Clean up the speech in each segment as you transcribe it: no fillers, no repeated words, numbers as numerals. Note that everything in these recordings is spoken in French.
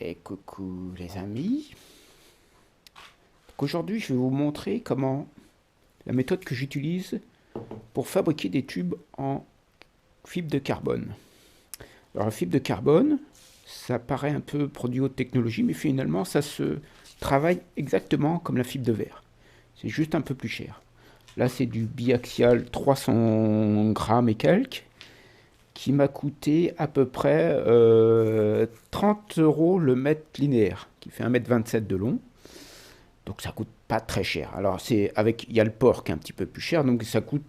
Et coucou les amis. Aujourd'hui je vais vous montrer comment la méthode que j'utilise pour fabriquer des tubes en fibre de carbone. Alors la fibre de carbone, ça paraît un peu produit haute technologie, mais finalement ça se travaille exactement comme la fibre de verre. C'est juste un peu plus cher. Là c'est du biaxial 300 grammes et quelques, qui m'a coûté à peu près 30 € le mètre linéaire, qui fait 1,27 m de long. Donc ça coûte pas très cher. Alors c'est avec, il y a le port qui est un petit peu plus cher, donc ça coûte,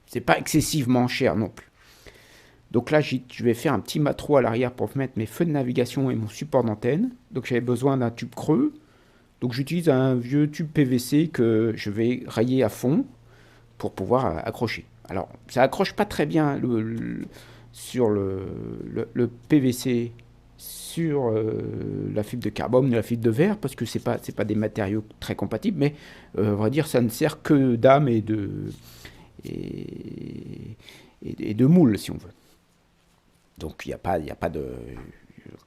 c'est pas excessivement cher non plus. Donc là je vais faire un petit mât à l'arrière pour mettre mes feux de navigation et mon support d'antenne. Donc j'avais besoin d'un tube creux. Donc j'utilise un vieux tube PVC que je vais rayer à fond pour pouvoir accrocher. Alors ça accroche pas très bien sur le PVC sur la fibre de carbone et la fibre de verre, parce que c'est pas des matériaux très compatibles, mais on va dire ça ne sert que d'âme et de moule, si on veut. Donc il n'y a pas de...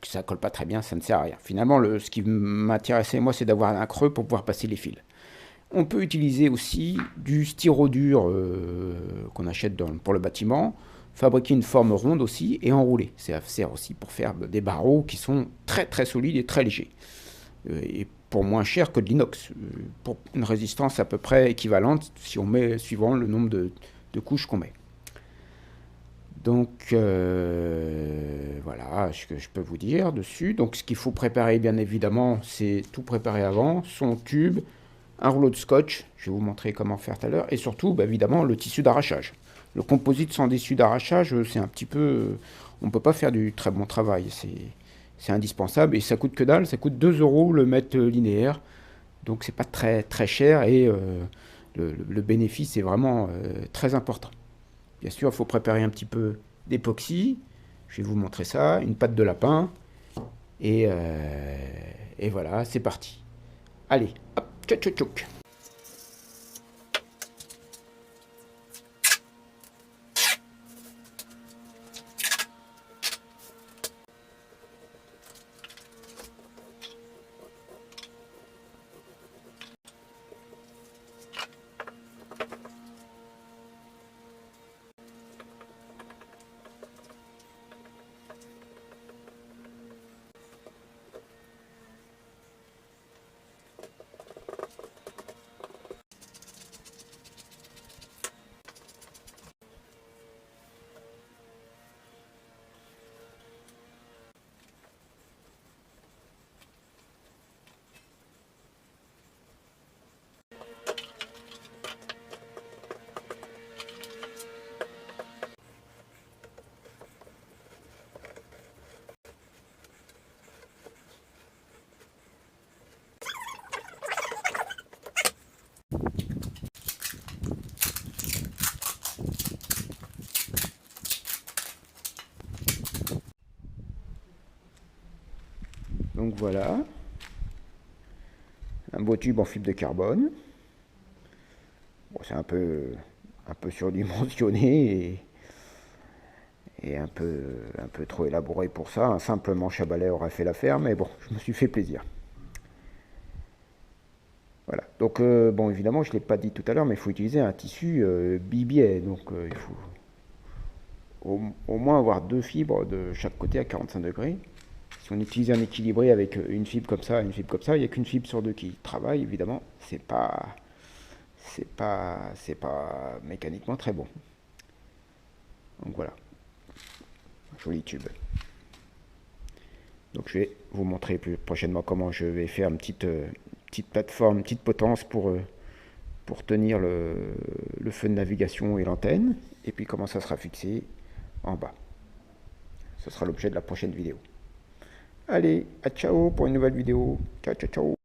ça colle pas très bien, ça ne sert à rien. Finalement, ce qui m'intéressait, moi, c'est d'avoir un creux pour pouvoir passer les fils. On peut utiliser aussi du styrodur qu'on achète pour le bâtiment, fabriquer une forme ronde aussi et enrouler. Ça sert aussi pour faire des barreaux qui sont très très solides et très légers. Et pour moins cher que de l'inox, pour une résistance à peu près équivalente si on met suivant le nombre de couches qu'on met. Donc voilà ce que je peux vous dire dessus. Donc ce qu'il faut préparer, bien évidemment, c'est tout préparer avant, son tube, un rouleau de scotch, je vais vous montrer comment faire tout à l'heure, et surtout, évidemment, le tissu d'arrachage. Le composite sans tissu d'arrachage, c'est un petit peu... on ne peut pas faire du très bon travail, c'est indispensable, et ça coûte que dalle, ça coûte 2 € le mètre linéaire, donc c'est pas très, très cher, et le bénéfice est vraiment très important. Bien sûr, il faut préparer un petit peu d'époxy, je vais vous montrer ça, une pâte de lapin, et voilà, c'est parti. Allez, hop, tchouk tchouk tchouk. Donc voilà, un beau tube en fibre de carbone. Bon, c'est un peu surdimensionné et un peu trop élaboré pour ça. Un simple manche à balai aurait fait l'affaire, mais bon, je me suis fait plaisir. Voilà, donc bon, évidemment, je ne l'ai pas dit tout à l'heure, mais il faut utiliser un tissu bibiais, donc il faut au moins avoir 2 fibres de chaque côté à 45 degrés. Si on utilise un équilibré avec une fibre comme ça et une fibre comme ça, il n'y a qu'une fibre sur 2 qui travaille, évidemment, c'est pas mécaniquement très bon. Donc voilà, joli tube. Donc je vais vous montrer plus prochainement comment je vais faire une petite plateforme, une petite potence pour tenir le feu de navigation et l'antenne, et puis comment ça sera fixé en bas. Ce sera l'objet de la prochaine vidéo. Allez, à ciao pour une nouvelle vidéo. Ciao, ciao, ciao.